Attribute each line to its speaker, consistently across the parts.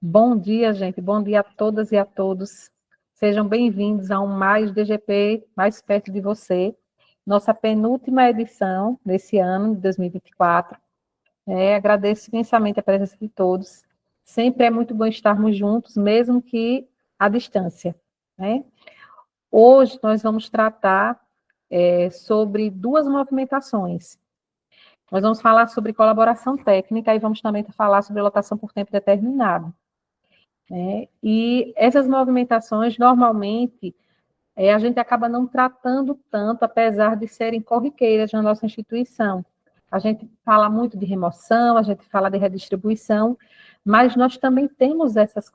Speaker 1: Bom dia, gente. Bom dia a todas e a todos. Sejam bem-vindos a um Mais DGP, mais perto de você. Nossa penúltima edição desse ano, de 2024. Agradeço imensamente a presença de todos. Sempre é muito bom estarmos juntos, mesmo que à distância, né? Hoje nós vamos tratar sobre duas movimentações. Nós vamos falar sobre colaboração técnica e vamos também falar sobre lotação por tempo determinado. E essas movimentações, normalmente, a gente acaba não tratando tanto, apesar de serem corriqueiras na nossa instituição. A gente fala muito de remoção, a gente fala de redistribuição, mas nós também temos essas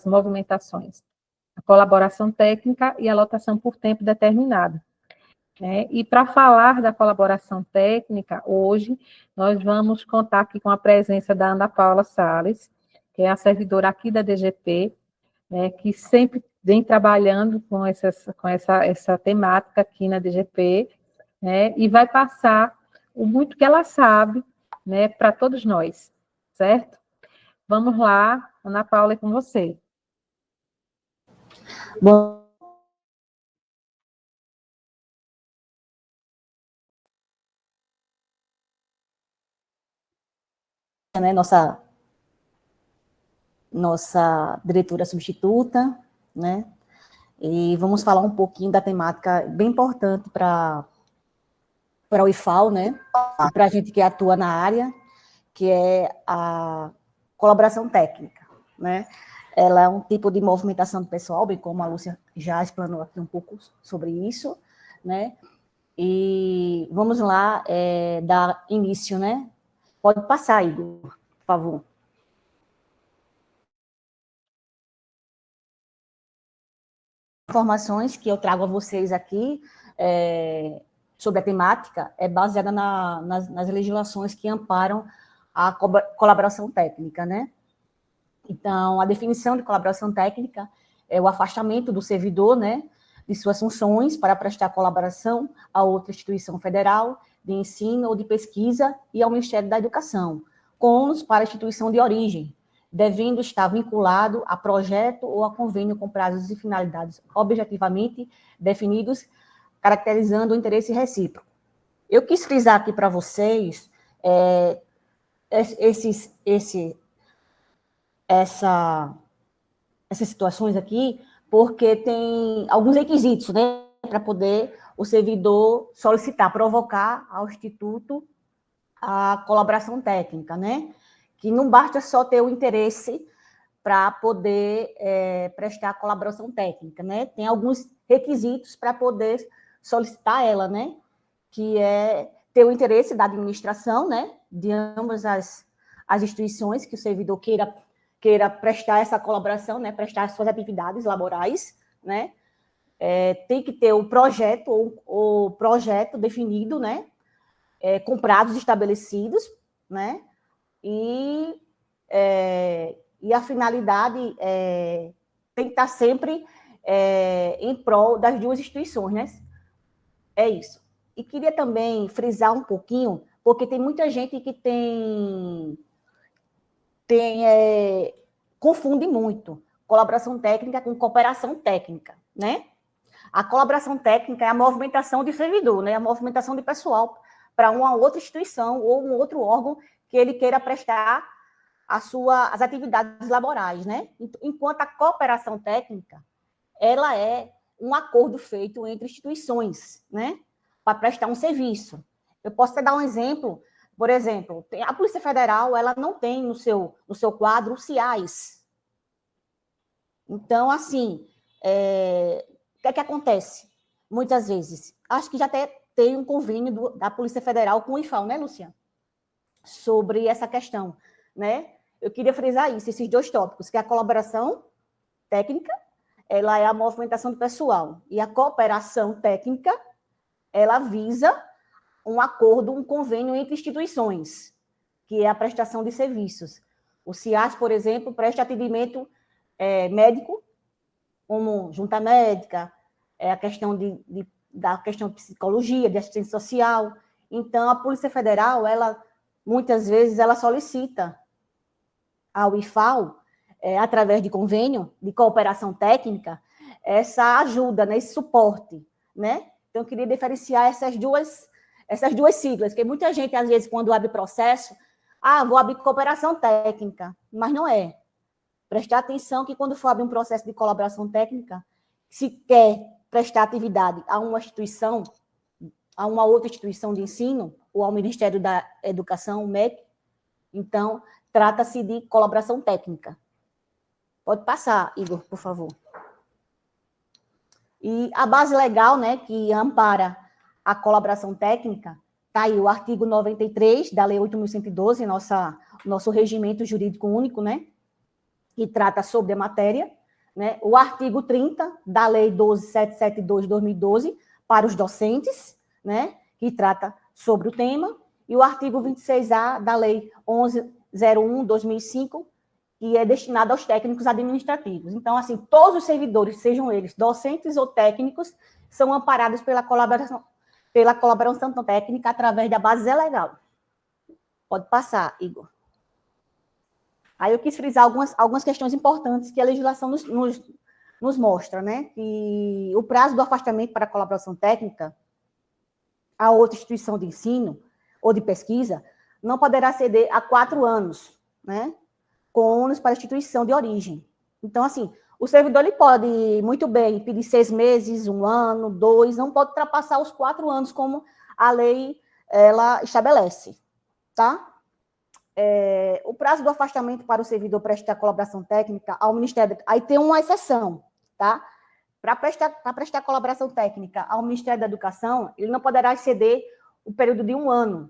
Speaker 1: movimentações, a colaboração técnica e a lotação por tempo determinado. E para falar da colaboração técnica, hoje, nós vamos contar aqui com a presença da Ana Paula Salles, que é a servidora aqui da DGP, que sempre vem trabalhando com essa temática aqui na DGP, e vai passar o muito que ela sabe, para todos nós, certo? Vamos lá, Ana Paula, é com você.
Speaker 2: Bom, nossa diretora substituta, né? E vamos falar um pouquinho da temática bem importante para o IFAL, né? E para a gente que atua na área, que é a colaboração técnica, né? Ela é um tipo de movimentação do pessoal, bem como a Lúcia já explanou aqui um pouco sobre isso, né? E vamos lá dar início, né? Pode passar, Igor, por favor. Informações que eu trago a vocês aqui sobre a temática é baseada nas legislações que amparam a colaboração técnica, né? Então, a definição de colaboração técnica é o afastamento do servidor, né, de suas funções para prestar colaboração a outra instituição federal de ensino ou de pesquisa e ao Ministério da Educação, com ônus para a instituição de origem, devendo estar vinculado a projeto ou a convênio com prazos e finalidades objetivamente definidos, caracterizando o interesse recíproco. Eu quis frisar aqui para vocês essas situações aqui, porque tem alguns requisitos, né, para poder o servidor solicitar, provocar ao Instituto a colaboração técnica, né, que não basta só ter o interesse para poder prestar a colaboração técnica, né, tem alguns requisitos para poder solicitar ela, né, que é ter o interesse da administração, né, de ambas as instituições que o servidor queira prestar essa colaboração, né, prestar suas atividades laborais, né, tem que ter o projeto definido, né, com prazos estabelecidos, né, e a finalidade tem que estar sempre em prol das duas instituições, né, é isso. E queria também frisar um pouquinho, porque tem muita gente que confunde muito colaboração técnica com cooperação técnica, né? A colaboração técnica é a movimentação de servidor, né? A movimentação de pessoal para uma outra instituição ou um outro órgão que ele queira prestar as atividades laborais, né? Enquanto a cooperação técnica, ela é um acordo feito entre instituições, né? Para prestar um serviço. Eu posso até dar um exemplo. Por exemplo, a Polícia Federal, ela não tem no seu quadro os CIAs. Então, assim, o que é que acontece? Muitas vezes, acho que já até tem um convênio da Polícia Federal com o IFAL, né, Luciana? Sobre essa questão, né? Eu queria frisar isso, esses dois tópicos, que é a colaboração técnica, ela é a movimentação do pessoal, e a cooperação técnica, ela visa um acordo, um convênio entre instituições, que é a prestação de serviços. O CIAS, por exemplo, presta atendimento médico, como junta médica, a questão da questão de psicologia, de assistência social. Então, a Polícia Federal, ela, muitas vezes, ela solicita ao IFAL através de convênio de cooperação técnica, essa ajuda, né, esse suporte, né? Então, eu queria diferenciar essas duas siglas, porque muita gente, às vezes, quando abre processo, vou abrir cooperação técnica, mas não é. Prestar atenção que, quando for abrir um processo de colaboração técnica, se quer prestar atividade a uma instituição, a uma outra instituição de ensino, ou ao Ministério da Educação, o MEC, então, trata-se de colaboração técnica. Pode passar, Igor, por favor. E a base legal, né, que ampara a colaboração técnica, está aí o artigo 93 da Lei 8.112, nosso regimento jurídico único, né, que trata sobre a matéria, né, o artigo 30 da Lei 12.772 de 2012 para os docentes, né, que trata sobre o tema, e o artigo 26A da Lei 11.01 de 2005, que é destinado aos técnicos administrativos. Então, assim, todos os servidores, sejam eles docentes ou técnicos, são amparados pela colaboração técnica através da base legal. Pode passar, Igor. Aí eu quis frisar algumas questões importantes que a legislação nos mostra, né? Que o prazo do afastamento para a colaboração técnica a outra instituição de ensino ou de pesquisa não poderá ceder a 4 anos, né? Com ônus para a instituição de origem. Então, assim, o servidor ele pode muito bem pedir 6 meses, 1 ano, 2, não pode ultrapassar os 4 anos, como a lei ela estabelece, tá? O prazo do afastamento para o servidor prestar colaboração técnica ao Ministério... Aí tem uma exceção, tá? Para prestar colaboração técnica ao Ministério da Educação, ele não poderá exceder o período de 1 ano,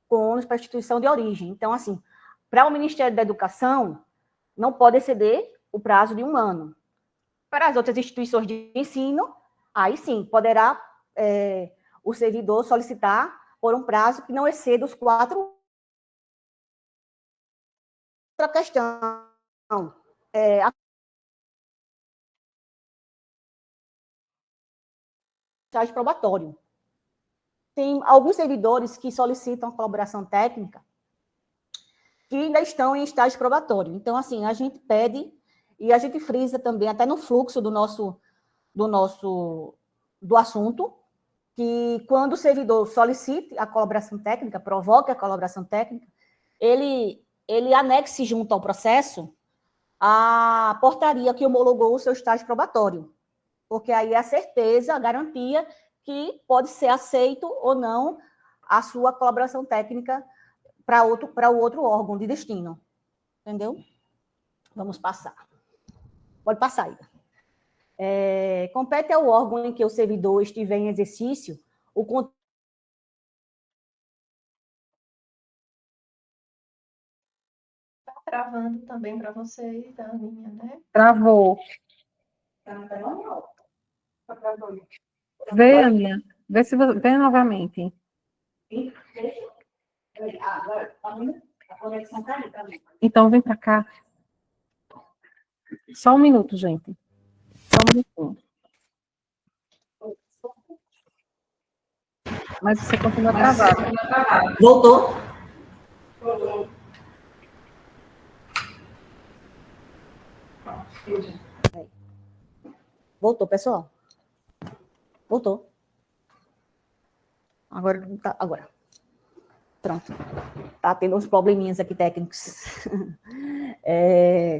Speaker 2: com ônus para a instituição de origem. Então, assim, para o Ministério da Educação, não pode exceder o prazo de 1 ano. Para as outras instituições de ensino, aí sim, poderá o servidor solicitar por um prazo que não exceda os 4 anos. Outra questão, a estágio probatório. Tem alguns servidores que solicitam a colaboração técnica que ainda estão em estágio probatório. Então, assim, a gente pede e a gente frisa também, até no fluxo do assunto, que quando o servidor solicite a colaboração técnica, provoque a colaboração técnica, ele anexe junto ao processo a portaria que homologou o seu estágio probatório, porque aí é a certeza, a garantia que pode ser aceito ou não a sua colaboração técnica para o outro órgão de destino. Entendeu? Vamos passar. Pode passar, Ida. Compete ao órgão em que o servidor estiver em exercício o controle.
Speaker 3: Está travando também para você, Daninha, né?
Speaker 1: Travou. Vê, Aninha. Vê se você... Vê novamente. Então, vem para cá. Só um minuto, gente. Só um minutinho. Mas você continua travado.
Speaker 2: Voltou? Voltou, pessoal? Voltou. Agora. Pronto. Tá tendo uns probleminhas aqui técnicos.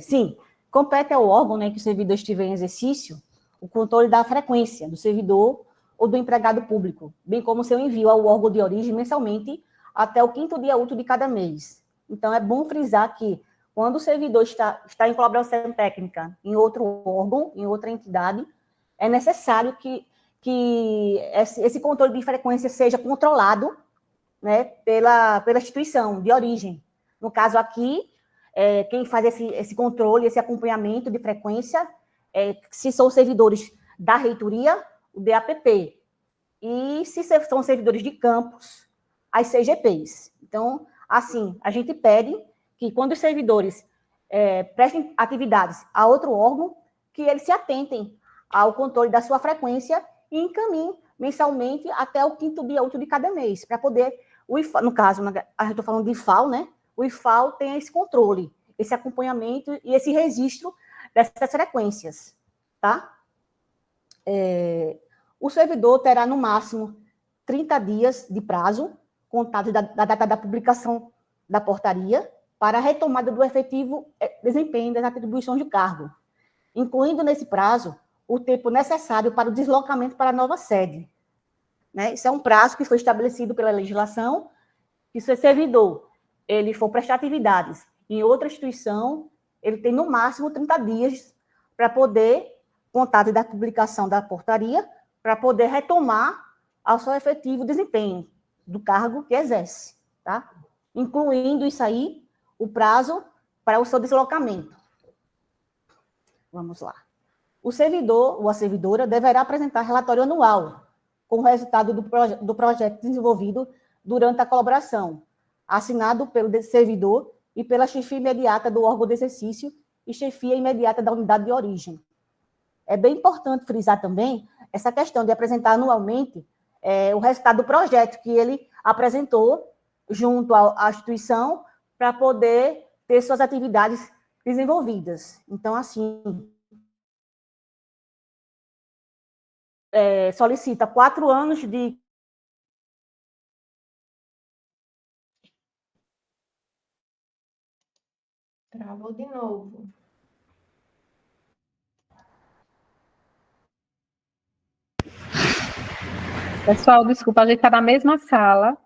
Speaker 2: Sim, compete ao órgão, né, que o servidor estiver em exercício o controle da frequência do servidor ou do empregado público, bem como seu envio ao órgão de origem mensalmente até o 5º dia útil de cada mês. Então, é bom frisar que, quando o servidor está em colaboração técnica em outro órgão, em outra entidade, é necessário que esse controle de frequência seja controlado, né, pela instituição de origem. No caso aqui, quem faz esse controle, esse acompanhamento de frequência, se são servidores da reitoria, o DAPP, e se são servidores de campus, as CGPs. Então, assim, a gente pede que, quando os servidores prestem atividades a outro órgão, que eles se atentem ao controle da sua frequência e encaminhem mensalmente até o 5º dia útil de cada mês, para poder, no caso, a gente está falando de IFAO, né? O IFAO tem esse controle, esse acompanhamento e esse registro dessas frequências, tá? O servidor terá, no máximo, 30 dias de prazo, contado da data da publicação da portaria, para a retomada do efetivo desempenho das atribuições de cargo, incluindo nesse prazo o tempo necessário para o deslocamento para a nova sede. Né? Isso é um prazo que foi estabelecido pela legislação, que se o servidor ele for prestar atividades em outra instituição, ele tem no máximo 30 dias para poder, contato da publicação da portaria, para poder retomar ao seu efetivo desempenho do cargo que exerce, tá? Incluindo isso aí, o prazo para o seu deslocamento. Vamos lá. O servidor ou a servidora deverá apresentar relatório anual com o resultado do projeto desenvolvido durante a colaboração, assinado pelo servidor e pela chefia imediata do órgão de exercício e chefia imediata da unidade de origem. É bem importante frisar também essa questão de apresentar anualmente o resultado do projeto que ele apresentou junto à instituição para poder ter suas atividades desenvolvidas. Então, assim, solicita 4 anos de...
Speaker 3: Travou de novo.
Speaker 1: Pessoal, desculpa, a gente está na mesma sala,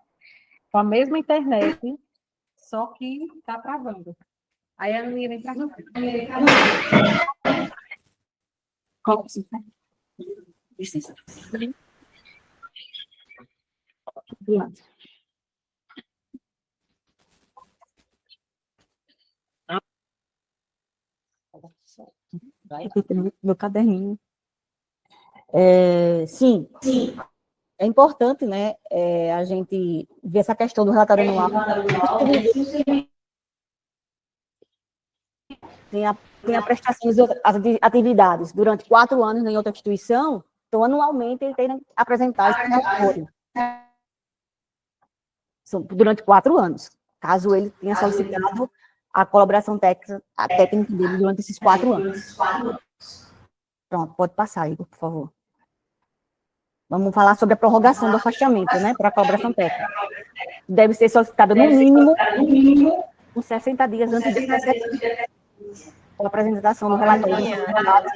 Speaker 1: com a mesma internet, só que está travando. Aí a Aninha vem travando.
Speaker 2: Licença. Meu caderninho. Sim, é importante, né, a gente ver essa questão do relatório anual. Tem a prestação de atividades durante 4 anos em outra instituição, então, anualmente, ele tem que apresentar esse relatório. Durante 4 anos, caso ele tenha solicitado a colaboração técnica dele durante esses 4 anos. Pronto, pode passar, Igor, por favor. Vamos falar sobre a prorrogação do afastamento, né, para a colaboração técnica. Deve ser solicitada no mínimo com 60 dias antes da apresentação do relatório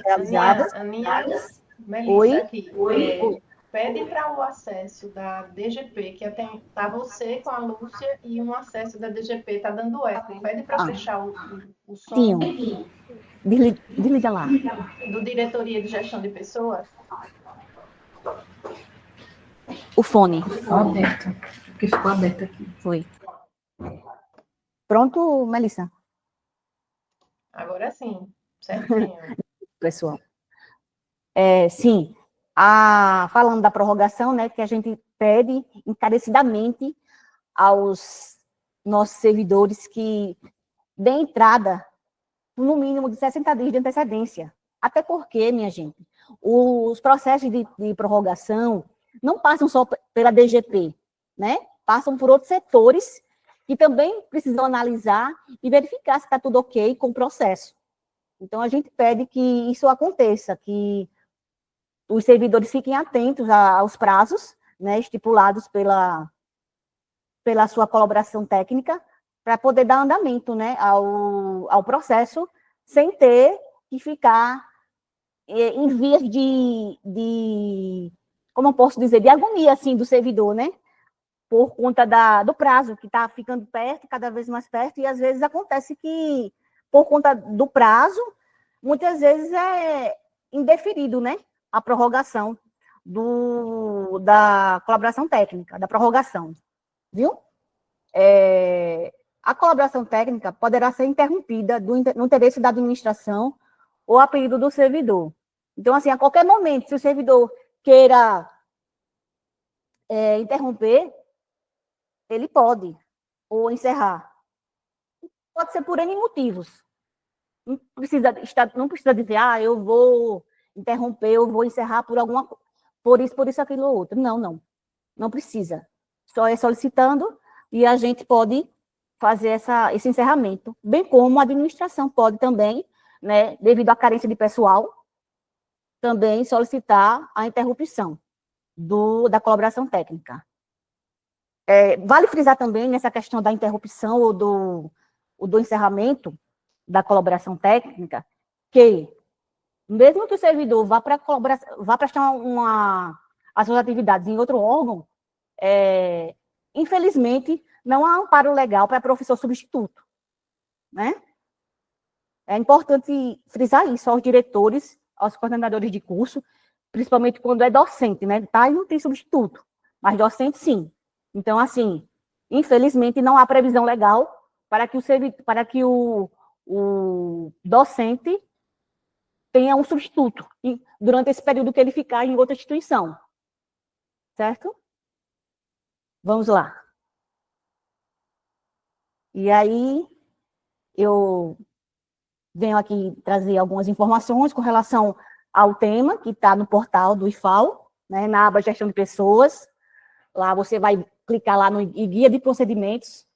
Speaker 2: realizadas.
Speaker 3: Aninha, Melissa,
Speaker 2: Oi?
Speaker 3: aqui. Pede para o acesso da DGP, que está você com a Lúcia e um acesso da DGP está dando eco. Pede para fechar o som.
Speaker 2: Sim. Desliga lá.
Speaker 3: Do Diretoria de Gestão de Pessoas.
Speaker 2: O fone.
Speaker 1: Aberto, porque ficou aberto aqui.
Speaker 2: Foi. Pronto, Melissa?
Speaker 3: Agora sim, certinho.
Speaker 2: Pessoal. Sim. Falando da prorrogação, né, que a gente pede encarecidamente aos nossos servidores que dêem entrada no mínimo de 60 dias de antecedência. Até porque, minha gente, os processos de prorrogação não passam só pela DGP, né? Passam por outros setores que também precisam analisar e verificar se está tudo ok com o processo. Então, a gente pede que isso aconteça, que os servidores fiquem atentos aos prazos, né, estipulados pela sua colaboração técnica, para poder dar andamento, né, ao processo, sem ter que ficar em vias de como eu posso dizer, de agonia, assim, do servidor, né, por conta do prazo, que está ficando perto, cada vez mais perto, e às vezes acontece que, por conta do prazo, muitas vezes é indeferido, né, a prorrogação da colaboração técnica, da prorrogação, viu? A colaboração técnica poderá ser interrompida no interesse da administração ou a pedido do servidor. Então, assim, a qualquer momento, se o servidor queira interromper, ele pode, ou encerrar. Pode ser por N motivos. Não precisa dizer, eu vou interromper, eu vou encerrar por isso, aquilo ou outro. Não precisa. Só é solicitando e a gente pode fazer esse encerramento, bem como a administração pode também, né, devido à carência de pessoal, também solicitar a interrupção da colaboração técnica. Vale frisar também nessa questão da interrupção ou do encerramento da colaboração técnica, que mesmo que o servidor vá prestar as suas atividades em outro órgão, infelizmente, não há amparo legal para professor substituto, né? É importante frisar isso aos diretores, aos coordenadores de curso, principalmente quando é docente, né? Tá, e não tem substituto, mas docente sim. Então, assim, infelizmente, não há previsão legal para que o docente tenha um substituto durante esse período que ele ficar em outra instituição. Certo? Vamos lá. E aí, eu venho aqui trazer algumas informações com relação ao tema que está no portal do IFAL, né, na aba Gestão de Pessoas. Lá você vai clicar lá no Guia de Procedimentos,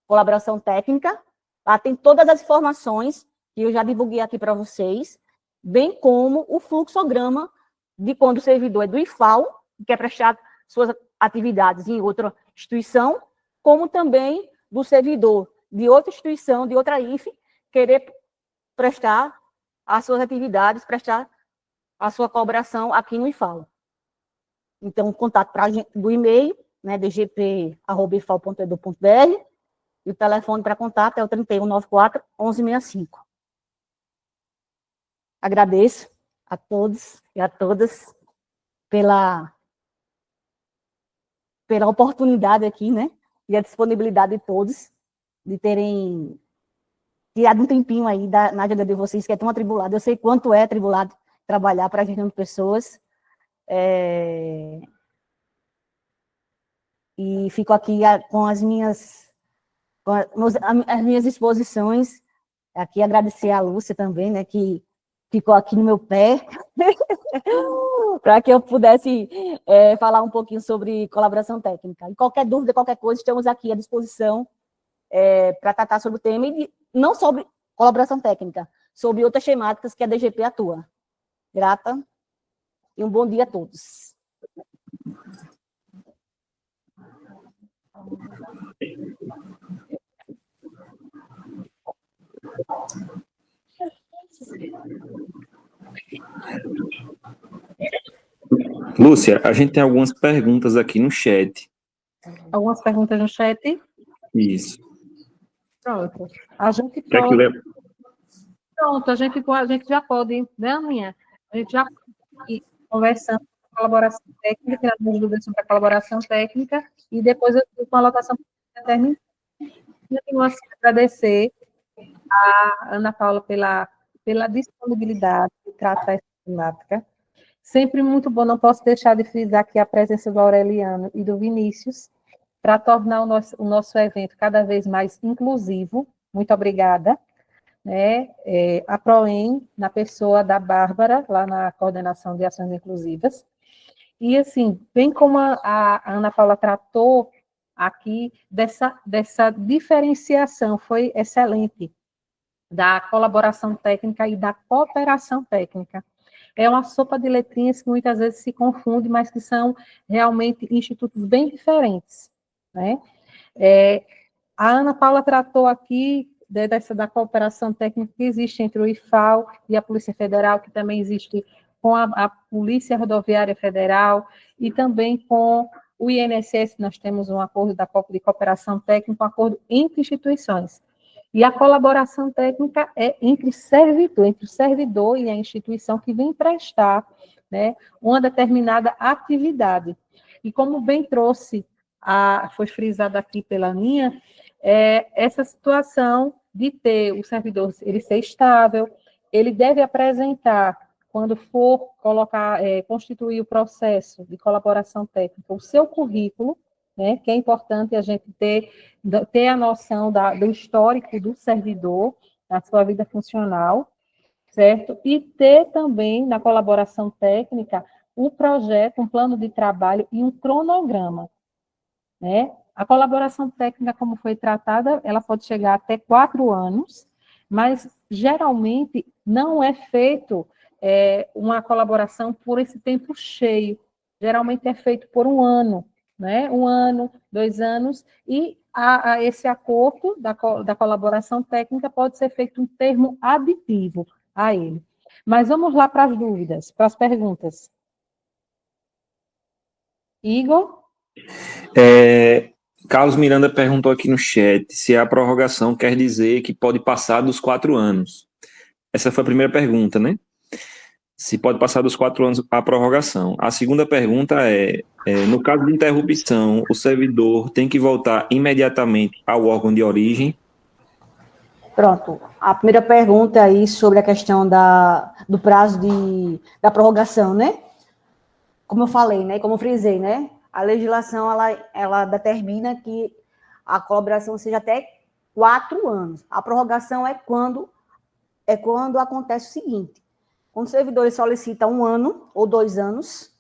Speaker 2: Colaboração Técnica. Lá tem todas as informações que eu já divulguei aqui para vocês, bem como o fluxograma de quando o servidor é do IFAL, que quer prestar suas atividades em outra instituição, como também do servidor de outra instituição, de outra IFE, querer prestar as suas atividades, prestar a sua colaboração aqui no IFAL. Então, o contato do e-mail, né, dgp@ifal.edu.br, e o telefone para contato é o 3194-1165. Agradeço a todos e a todas pela oportunidade aqui, né, e a disponibilidade de todos de terem tirado um tempinho aí na agenda de vocês, que é tão atribulado. Eu sei quanto é atribulado trabalhar para a gestão de pessoas. E fico aqui com as minhas exposições, aqui agradecer a Lúcia também, né, que ficou aqui no meu pé, para que eu pudesse falar um pouquinho sobre colaboração técnica. E qualquer dúvida, qualquer coisa, estamos aqui à disposição para tratar sobre o tema, e não sobre colaboração técnica, sobre outras temáticas que a DGP atua. Grata, e um bom dia a todos.
Speaker 4: Lúcia, a gente tem algumas perguntas aqui no chat.
Speaker 1: Algumas perguntas no chat?
Speaker 4: Isso.
Speaker 1: Pronto. A gente pode... Pronto, a gente já pode, né, Aninha? A gente já pode ir conversando sobre colaboração técnica, tirando dúvidas sobre a colaboração técnica, e depois eu fico com a alocação determinada. Eu tenho assim, agradecer a Ana Paula pela disponibilidade de tratar essa temática. Sempre muito bom, não posso deixar de frisar aqui a presença do Aureliano e do Vinícius, para tornar o nosso evento cada vez mais inclusivo. Muito obrigada. Né? A PROEM, na pessoa da Bárbara, lá na Coordenação de Ações Inclusivas. E, assim, bem como a Ana Paula tratou aqui dessa diferenciação, foi excelente, da colaboração técnica e da cooperação técnica. É uma sopa de letrinhas que muitas vezes se confunde, mas que são realmente institutos bem diferentes, né? A Ana Paula tratou aqui da cooperação técnica que existe entre o IFAL e a Polícia Federal, que também existe com a Polícia Rodoviária Federal, e também com o INSS, nós temos um acordo de cooperação técnica, um acordo entre instituições. E a colaboração técnica é entre o servidor e a instituição que vem prestar, né, uma determinada atividade. E como bem trouxe, foi frisado aqui pela Aninha, essa situação de ter o servidor, ele ser estável, ele deve apresentar, quando for constituir o processo de colaboração técnica, o seu currículo, né, que é importante a gente ter a noção do histórico do servidor, da sua vida funcional, certo? E ter também, na colaboração técnica, um projeto, um plano de trabalho e um cronograma, né? A colaboração técnica, como foi tratada, ela pode chegar até 4 anos, mas geralmente não é feito uma colaboração por esse tempo cheio. Geralmente é feito por 1 ano, né? 1 ano, 2 anos, e a esse acordo da colaboração técnica pode ser feito um termo aditivo a ele. Mas vamos lá para as dúvidas, para as perguntas. Igor?
Speaker 4: Carlos Miranda perguntou aqui no chat se a prorrogação quer dizer que pode passar dos 4 anos. Essa foi a primeira pergunta, né? Se pode passar dos 4 anos a prorrogação. A segunda pergunta no caso de interrupção, o servidor tem que voltar imediatamente ao órgão de origem?
Speaker 2: Pronto. A primeira pergunta aí sobre a questão do prazo da prorrogação, né? Como eu falei, né? Como eu frisei, né? A legislação, ela determina que a colaboração seja até 4 anos. A prorrogação é quando acontece o seguinte: quando o servidor solicita 1 ano ou 2 anos,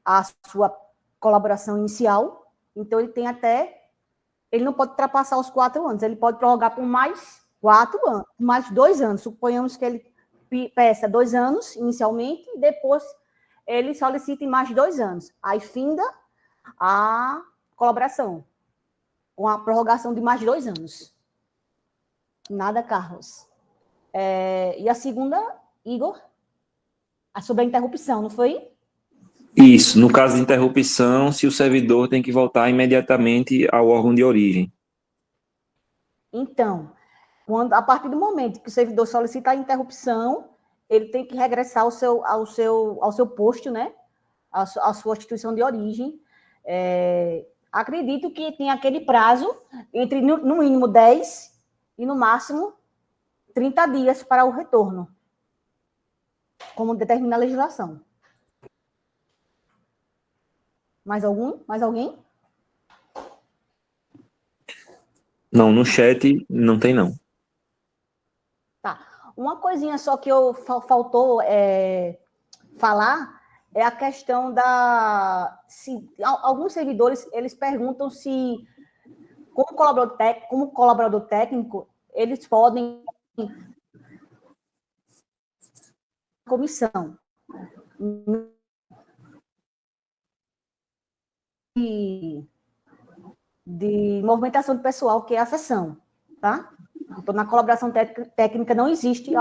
Speaker 2: a sua colaboração inicial, então ele não pode ultrapassar os 4 anos, ele pode prorrogar por mais 4 anos, mais 2 anos. Suponhamos que ele peça 2 anos inicialmente e depois ele solicita em mais 2 anos. Aí finda a colaboração com a prorrogação de mais 2 anos. Nada, Carlos. E a segunda, Igor? Sobre a interrupção, não foi?
Speaker 4: Isso, no caso de interrupção, se o servidor tem que voltar imediatamente ao órgão de origem.
Speaker 2: Então, a partir do momento que o servidor solicita a interrupção, ele tem que regressar ao seu posto, né? A sua instituição de origem. Acredito que tem aquele prazo entre, no mínimo, 10 e, no máximo, 30 dias para o retorno, como determina a legislação. Mais algum? Mais alguém?
Speaker 4: Não, no chat não tem, não.
Speaker 2: Tá. Uma coisinha só que faltou falar é a questão alguns servidores, eles perguntam se, como colaborador técnico, eles podem comissão de movimentação de pessoal, que é a sessão, tá? Então, na colaboração técnica não existe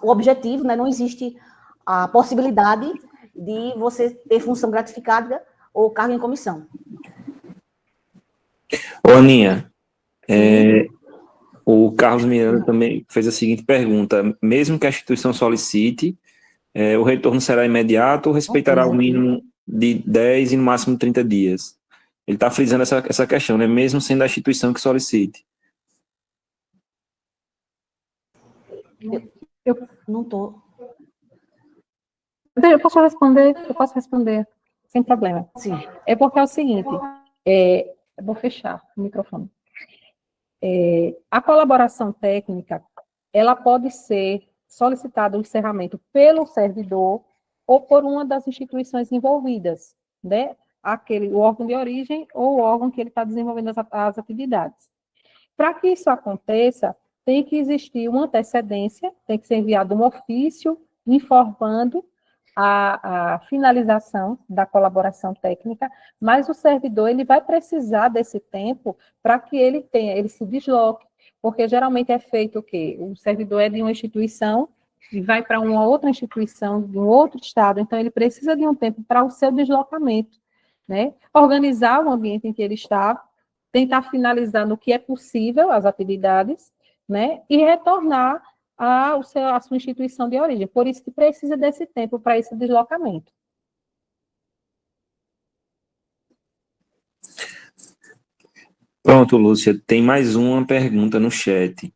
Speaker 2: o objetivo, né? Não existe a possibilidade de você ter função gratificada ou cargo em comissão.
Speaker 4: Ô, Aninha, o Carlos Miranda também fez a seguinte pergunta: mesmo que a instituição solicite, o retorno será imediato ou respeitará o mínimo de 10 e no máximo 30 dias? Ele está frisando essa questão, né? Mesmo sendo a instituição que solicite.
Speaker 2: Eu não estou.
Speaker 1: Eu posso responder, sem problema.
Speaker 2: Sim.
Speaker 1: É porque é o seguinte, eu vou fechar o microfone. A colaboração técnica, ela pode ser solicitada o encerramento pelo servidor ou por uma das instituições envolvidas, né? O órgão de origem ou o órgão que ele está desenvolvendo as atividades. Para que isso aconteça, tem que existir uma antecedência, tem que ser enviado um ofício informando a finalização da colaboração técnica, mas o servidor ele vai precisar desse tempo para que ele se desloque, porque geralmente é feito o quê? O servidor é de uma instituição e vai para uma outra instituição de um outro estado, então ele precisa de um tempo para o seu deslocamento, né? Organizar o ambiente em que ele está, tentar finalizar no que é possível as atividades, né? E retornar a sua instituição de origem. Por isso que precisa desse tempo para esse deslocamento.
Speaker 4: Pronto, Lúcia, tem mais uma pergunta no chat.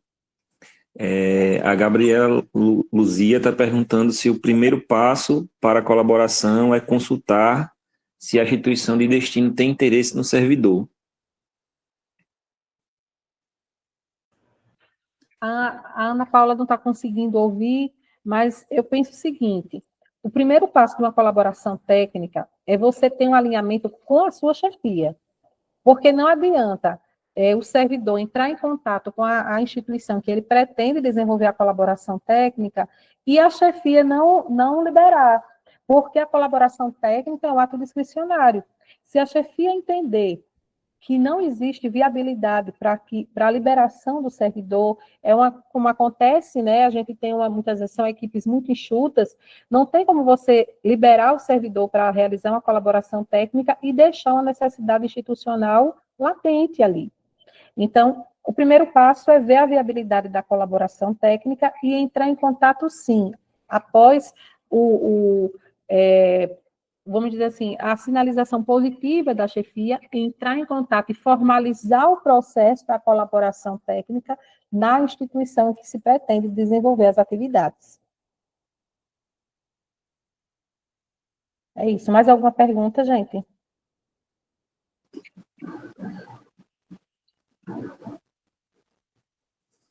Speaker 4: A Gabriela Luzia está perguntando se o primeiro passo para a colaboração é consultar se a instituição de destino tem interesse no servidor.
Speaker 1: A Ana Paula não está conseguindo ouvir, mas eu penso o seguinte: o primeiro passo de uma colaboração técnica é você ter um alinhamento com a sua chefia, porque não adianta o servidor entrar em contato com a instituição que ele pretende desenvolver a colaboração técnica e a chefia não liberar, porque a colaboração técnica é um ato discricionário. Se a chefia entender que não existe viabilidade para a liberação do servidor, como acontece, né? A gente tem muitas vezes são equipes muito enxutas, não tem como você liberar o servidor para realizar uma colaboração técnica e deixar uma necessidade institucional latente ali. Então, o primeiro passo é ver a viabilidade da colaboração técnica e entrar em contato, sim, após vamos dizer assim, a sinalização positiva da chefia, entrar em contato e formalizar o processo da colaboração técnica na instituição em que se pretende desenvolver as atividades. É isso. Mais alguma pergunta, gente?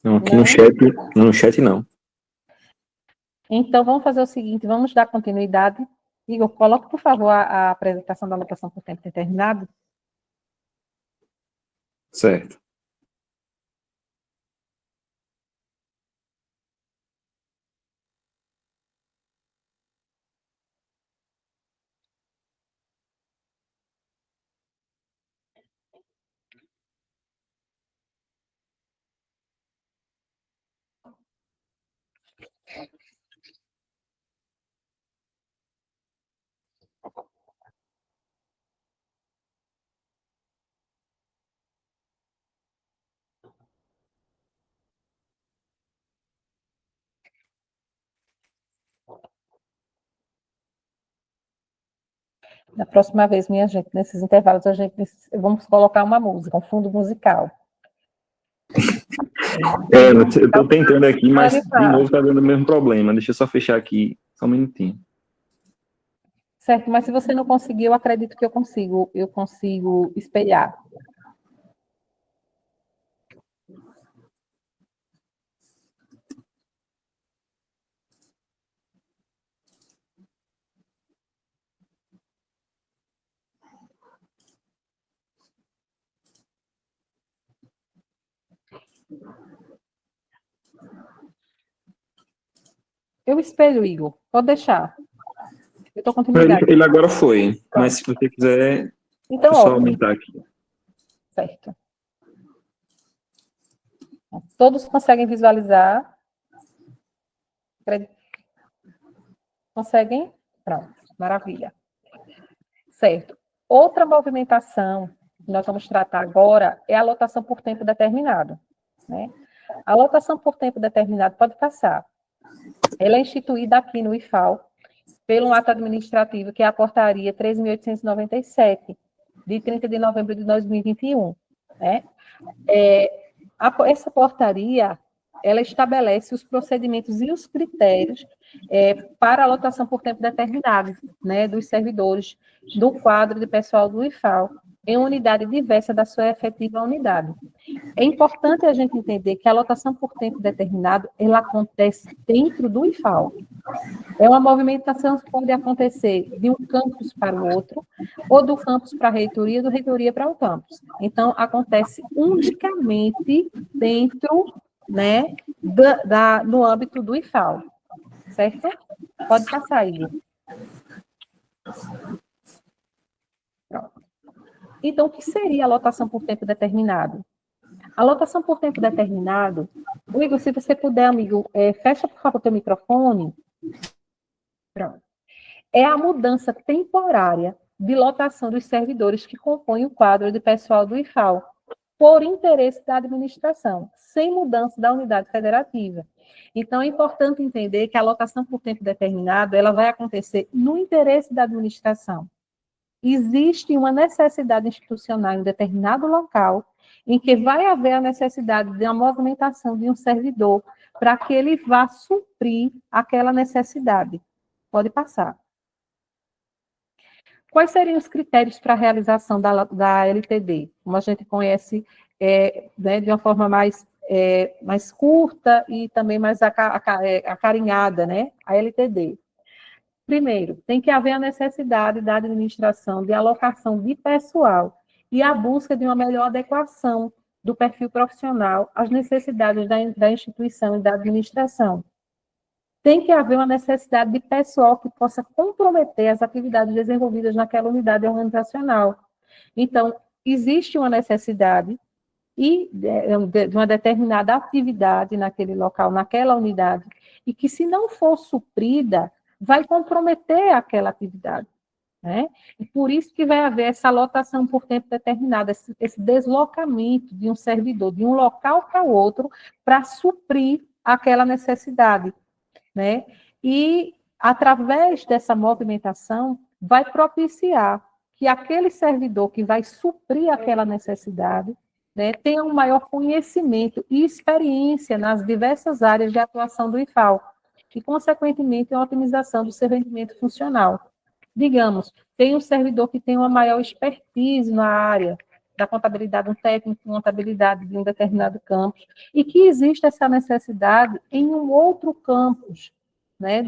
Speaker 4: Não, aqui no chat não.
Speaker 1: Então, vamos fazer o seguinte, vamos dar continuidade. Igor, coloque, por favor, a apresentação da lotação por tempo determinado.
Speaker 4: Certo.
Speaker 1: Da próxima vez, minha gente, nesses intervalos, vamos colocar uma música, um fundo musical.
Speaker 4: Eu estou tentando aqui, mas de novo está dando o mesmo problema. Deixa eu só fechar aqui, só um minutinho.
Speaker 1: Certo, mas se você não conseguir, eu acredito que eu consigo espelhar. Eu espelho, Igor. Pode deixar. Eu estou continuando.
Speaker 4: Ele agora foi, mas se você quiser,
Speaker 1: então,
Speaker 4: é só aumentar aqui.
Speaker 1: Certo. Todos conseguem visualizar? Conseguem? Pronto, maravilha. Certo. Outra movimentação que nós vamos tratar agora é a lotação por tempo determinado, né? A lotação por tempo determinado pode passar. Ela é instituída aqui no IFAL pelo ato administrativo, que é a portaria 3.897, de 30 de novembro de 2021. Né? Essa portaria, ela estabelece os procedimentos e os critérios para a lotação por tempo determinado, né, dos servidores do quadro de pessoal do IFAL, em unidade diversa da sua efetiva unidade. É importante a gente entender que a lotação por tempo determinado, ela acontece dentro do IFAL. É uma movimentação que pode acontecer de um campus para o outro, ou do campus para a reitoria, do reitoria para o campus. Então, acontece unicamente dentro, né, no âmbito do IFAL. Certo? Pode passar, Igor. Pronto. Então, o que seria a lotação por tempo determinado? A lotação por tempo determinado, Igor, se você puder, amigo, fecha, por favor, o teu microfone. Pronto. É a mudança temporária de lotação dos servidores que compõem o quadro de pessoal do IFAL, por interesse da administração, sem mudança da unidade federativa. Então, é importante entender que a lotação por tempo determinado, ela vai acontecer no interesse da administração. Existe uma necessidade institucional em um determinado local, em que vai haver a necessidade de uma movimentação de um servidor para que ele vá suprir aquela necessidade. Pode passar. Quais seriam os critérios para a realização da LTD? Como a gente conhece né, de uma forma mais curta e também mais acarinhada, né? A LTD. Primeiro, tem que haver a necessidade da administração de alocação de pessoal e a busca de uma melhor adequação do perfil profissional às necessidades da instituição e da administração. Tem que haver uma necessidade de pessoal que possa comprometer as atividades desenvolvidas naquela unidade organizacional. Então, existe uma necessidade de uma determinada atividade naquele local, naquela unidade, e que, se não for suprida, vai comprometer aquela atividade, né? E por isso que vai haver essa lotação por tempo determinado, esse deslocamento de um servidor de um local para o outro para suprir aquela necessidade, né? E, através dessa movimentação, vai propiciar que aquele servidor que vai suprir aquela necessidade, né, tenha um maior conhecimento e experiência nas diversas áreas de atuação do IFAL, e, consequentemente, a otimização do seu rendimento funcional. Digamos, tem um servidor que tem uma maior expertise na área da contabilidade, um técnico de contabilidade de um determinado campus, e que existe essa necessidade em um outro campus, né,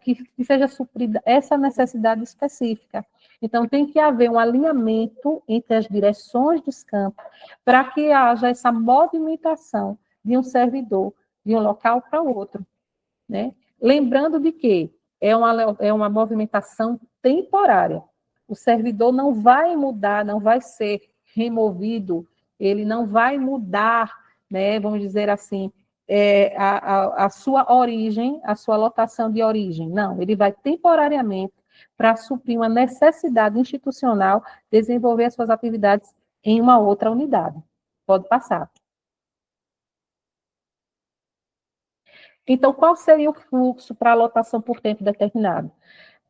Speaker 1: que seja suprida essa necessidade específica. Então, tem que haver um alinhamento entre as direções dos campos para que haja essa movimentação de um servidor de um local para o outro, né? Lembrando de que é uma movimentação temporária. O servidor não vai mudar, não vai ser removido, ele não vai mudar, né, vamos dizer assim, a sua origem, a sua lotação de origem. Não, ele vai temporariamente, para suprir uma necessidade institucional, desenvolver as suas atividades em uma outra unidade. Pode passar. Então, qual seria o fluxo para a lotação por tempo determinado?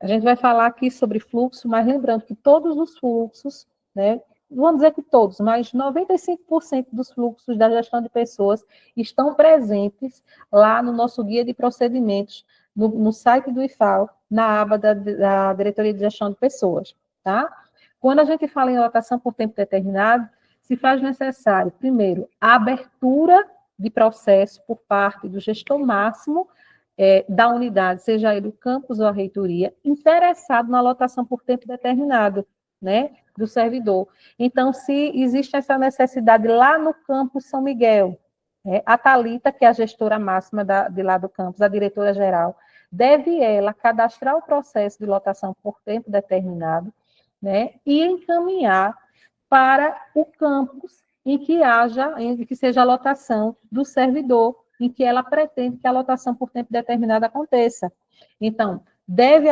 Speaker 1: A gente vai falar aqui sobre fluxo, mas lembrando que todos os fluxos, né, não vamos dizer que todos, mas 95% dos fluxos da gestão de pessoas estão presentes lá no nosso guia de procedimentos, no site do IFAL, na aba da Diretoria de Gestão de Pessoas, tá? Quando a gente fala em lotação por tempo determinado, se faz necessário, primeiro, a abertura de processo por parte do gestor máximo da unidade, seja ele o campus ou a reitoria, interessado na lotação por tempo determinado, né, do servidor. Então, se existe essa necessidade lá no campus São Miguel, a Thalita, que é a gestora máxima de lá do campus, a diretora geral, deve ela cadastrar o processo de lotação por tempo determinado, né, e encaminhar para o campus em que seja a lotação do servidor, em que ela pretende que a lotação por tempo determinado aconteça. Então, deve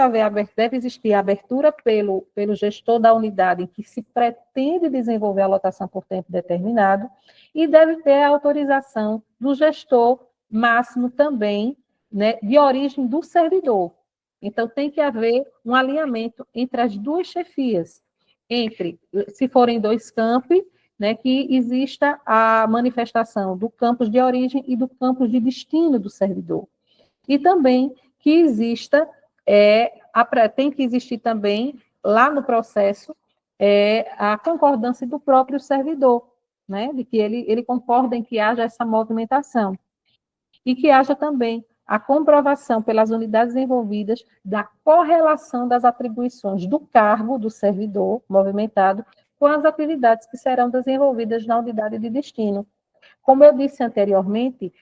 Speaker 1: existir a abertura pelo gestor da unidade em que se pretende desenvolver a lotação por tempo determinado, e deve ter a autorização do gestor máximo também, né, de origem do servidor. Então, tem que haver um alinhamento entre as duas chefias, se forem 2 campi, né, que exista a manifestação do campus de origem e do campus de destino do servidor. E também que exista, tem que existir também, lá no processo, a concordância do próprio servidor, né, de que ele concorda em que haja essa movimentação. E que haja também a comprovação pelas unidades envolvidas da correlação das atribuições do cargo do servidor movimentado com as atividades que serão desenvolvidas na unidade de destino. Como eu disse anteriormente,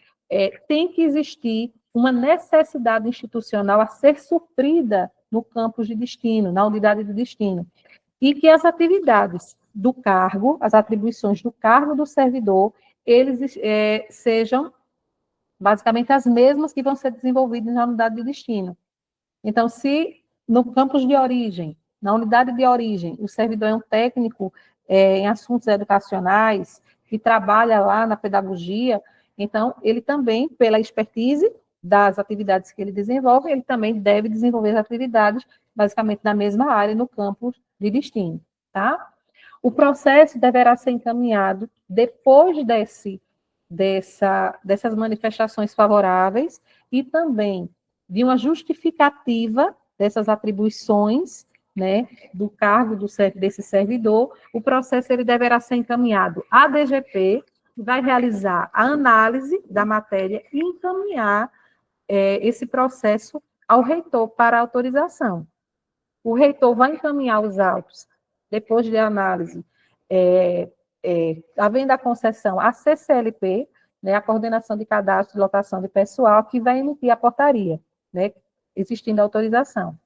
Speaker 1: tem que existir uma necessidade institucional a ser suprida no campus de destino, na unidade de destino, e que as atividades do cargo, as atribuições do cargo do servidor, eles sejam basicamente as mesmas que vão ser desenvolvidas na unidade de destino. Então, se no campus de origem, na unidade de origem, o servidor é um técnico em assuntos educacionais, que trabalha lá na pedagogia, então, ele também, pela expertise das atividades que ele desenvolve, ele também deve desenvolver as atividades, basicamente, na mesma área, no campus de destino, tá? O processo deverá ser encaminhado depois dessas manifestações favoráveis e também de uma justificativa dessas atribuições, né, do cargo desse servidor. O processo ele deverá ser encaminhado à DGP, que vai realizar a análise da matéria e encaminhar esse processo ao reitor para autorização. O reitor vai encaminhar os autos, depois de análise, havendo a concessão à CCLP, né, a Coordenação de Cadastro de Lotação de Pessoal, que vai emitir a portaria, né, existindo a autorização.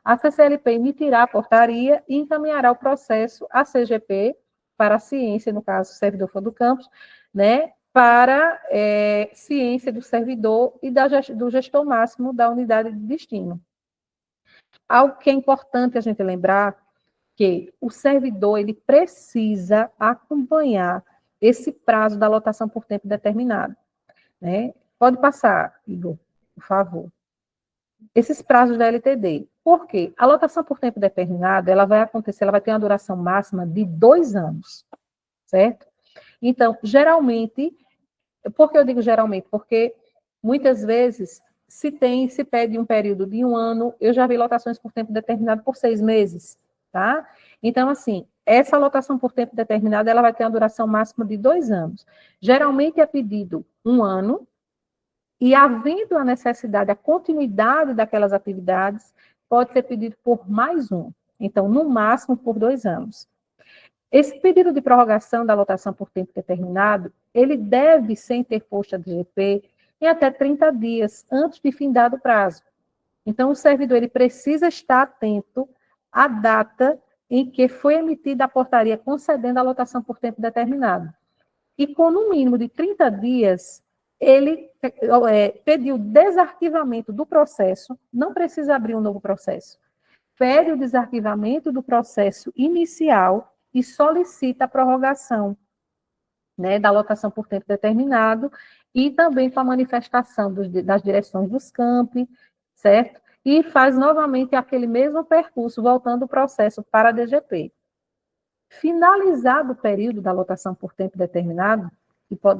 Speaker 1: A CCLP emitirá a portaria e encaminhará o processo à CGP, para a ciência, no caso, o servidor for do campus, né, para ciência do servidor e do gestor máximo da unidade de destino. Algo que é importante a gente lembrar, que o servidor ele precisa acompanhar esse prazo da lotação por tempo determinado, né? Pode passar, Igor, por favor. Esses prazos da LTD. Por quê? A lotação por tempo determinado, ela vai acontecer, ela vai ter uma duração máxima de 2 anos, certo? Então, geralmente, por que eu digo geralmente? Porque muitas vezes se pede um período de 1 ano, eu já vi lotações por tempo determinado por 6 meses, tá? Então, assim, essa lotação por tempo determinado, ela vai ter uma duração máxima de 2 anos. Geralmente é pedido 1 ano, e havendo a necessidade, a continuidade daquelas atividades, pode ser pedido por mais 1. Então, no máximo, por 2 anos. Esse pedido de prorrogação da lotação por tempo determinado, ele deve ser interposto à DGP em até 30 dias antes de findado o prazo. Então, o servidor ele precisa estar atento à data em que foi emitida a portaria concedendo a lotação por tempo determinado. E com no mínimo de 30 dias, ele pediu desarquivamento do processo, não precisa abrir um novo processo. Pede o desarquivamento do processo inicial e solicita a prorrogação, né, da lotação por tempo determinado e também com a manifestação das direções dos campi, certo? E faz novamente aquele mesmo percurso, voltando o processo para a DGP. Finalizado o período da lotação por tempo determinado,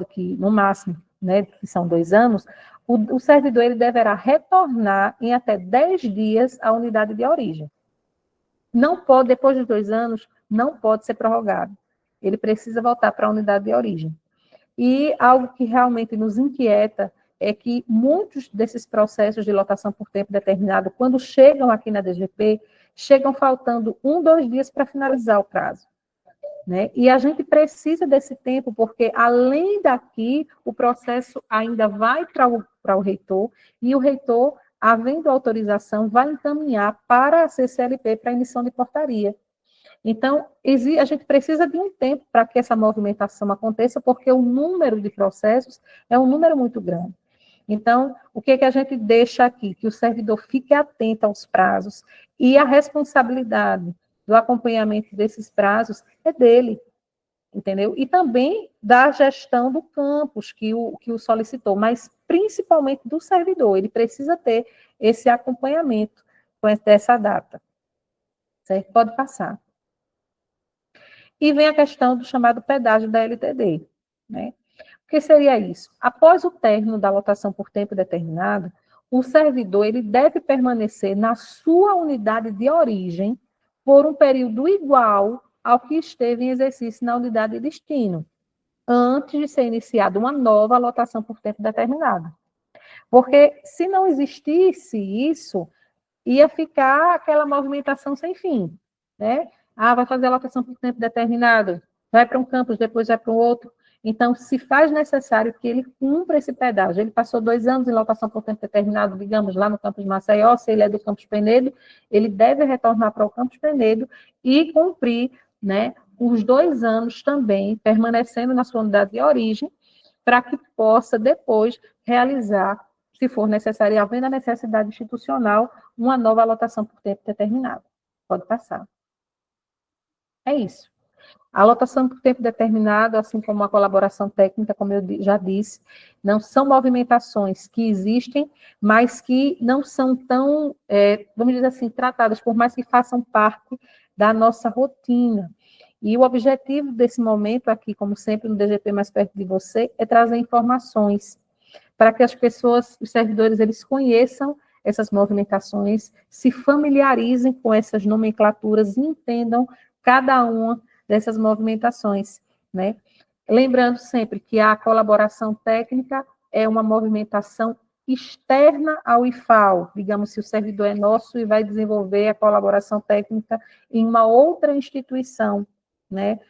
Speaker 1: que no máximo, né, que são 2 anos, o servidor ele deverá retornar em até 10 dias à unidade de origem. Não pode, depois de 2 anos, não pode ser prorrogado. Ele precisa voltar para a unidade de origem. E algo que realmente nos inquieta é que muitos desses processos de lotação por tempo determinado, quando chegam aqui na DGP, chegam faltando 1, 2 dias para finalizar o prazo. Né? E a gente precisa desse tempo, porque além daqui, o processo ainda vai para o reitor, e o reitor, havendo autorização, vai encaminhar para a CCLP para a emissão de portaria. Então, a gente precisa de um tempo para que essa movimentação aconteça, porque o número de processos é um número muito grande. Então, o que a gente deixa aqui? Que o servidor fique atento aos prazos e a responsabilidade do acompanhamento desses prazos é dele, entendeu? E também da gestão do campus que o solicitou, mas principalmente do servidor, ele precisa ter esse acompanhamento com essa data. Certo? Pode passar. E vem a questão do chamado pedágio da LTD, né? O que seria isso? Após o término da lotação por tempo determinado, o servidor ele deve permanecer na sua unidade de origem por um período igual ao que esteve em exercício na unidade de destino, antes de ser iniciada uma nova lotação por tempo determinado. Porque se não existisse isso, ia ficar aquela movimentação sem fim, né? Vai fazer a lotação por tempo determinado, vai para um campus, depois vai para o outro. Então, se faz necessário que ele cumpra esse pedágio. Ele passou 2 anos em lotação por tempo determinado, digamos, lá no campus Maceió, se ele é do campus Penedo, ele deve retornar para o campus Penedo e cumprir, né, os 2 anos também, permanecendo na sua unidade de origem, para que possa depois realizar, se for necessário, havendo a necessidade institucional, uma nova lotação por tempo determinado. Pode passar. É isso. A lotação por tempo determinado, assim como a colaboração técnica, como eu já disse, não são movimentações que existem, mas que não são tão, vamos dizer assim, tratadas, por mais que façam parte da nossa rotina. E o objetivo desse momento aqui, como sempre no DGP Mais Perto de Você, é trazer informações para que as pessoas, os servidores, eles conheçam essas movimentações, se familiarizem com essas nomenclaturas e entendam cada uma dessas movimentações, né? Lembrando sempre que a colaboração técnica é uma movimentação externa ao IFAL, digamos, se o servidor é nosso e vai desenvolver a colaboração técnica em uma outra instituição, né?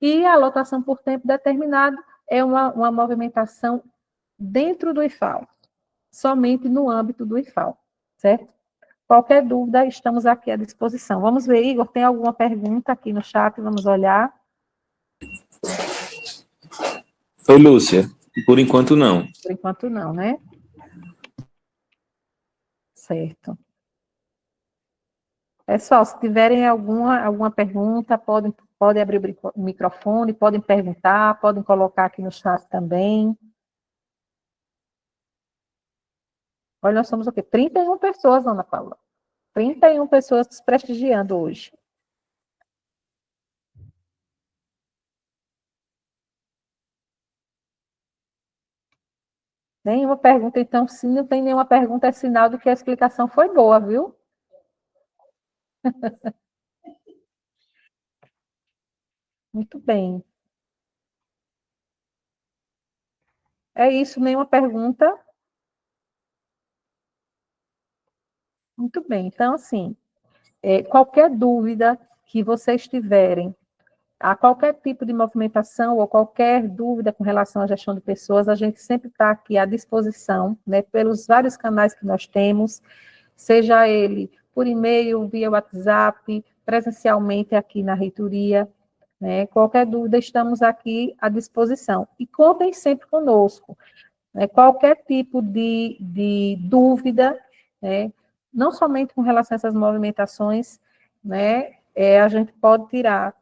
Speaker 1: E a alocação por tempo determinado é uma movimentação dentro do IFAL, somente no âmbito do IFAL, certo? Qualquer dúvida, estamos aqui à disposição. Vamos ver, Igor, tem alguma pergunta aqui no chat? Vamos olhar.
Speaker 4: Oi, Lúcia. Por enquanto, não.
Speaker 1: Por enquanto, não, né? Certo. Pessoal, se tiverem alguma pergunta, podem abrir o microfone, podem perguntar, podem colocar aqui no chat também. Olha, nós somos o quê? 31 pessoas, Ana Paula. 31 pessoas nos prestigiando hoje. Nenhuma pergunta, então, se não tem nenhuma pergunta, é sinal de que a explicação foi boa, viu? Muito bem. É isso, nenhuma pergunta. Muito bem. Então, assim, qualquer dúvida que vocês tiverem, a qualquer tipo de movimentação ou qualquer dúvida com relação à gestão de pessoas, a gente sempre está aqui à disposição, né, pelos vários canais que nós temos, seja ele por e-mail, via WhatsApp, presencialmente aqui na reitoria, né, qualquer dúvida, estamos aqui à disposição. E contem sempre conosco, né, qualquer tipo de dúvida, né, não somente com relação a essas movimentações, né, a gente pode tirar.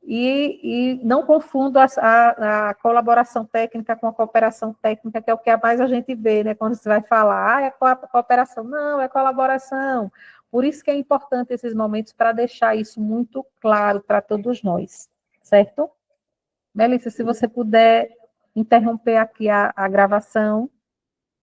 Speaker 1: E não confundo a colaboração técnica com a cooperação técnica, que é o que mais a gente vê, né? Quando você vai falar, é cooperação. Não, é colaboração. Por isso que é importante esses momentos para deixar isso muito claro para todos nós, certo? Melissa, se você puder interromper aqui a gravação.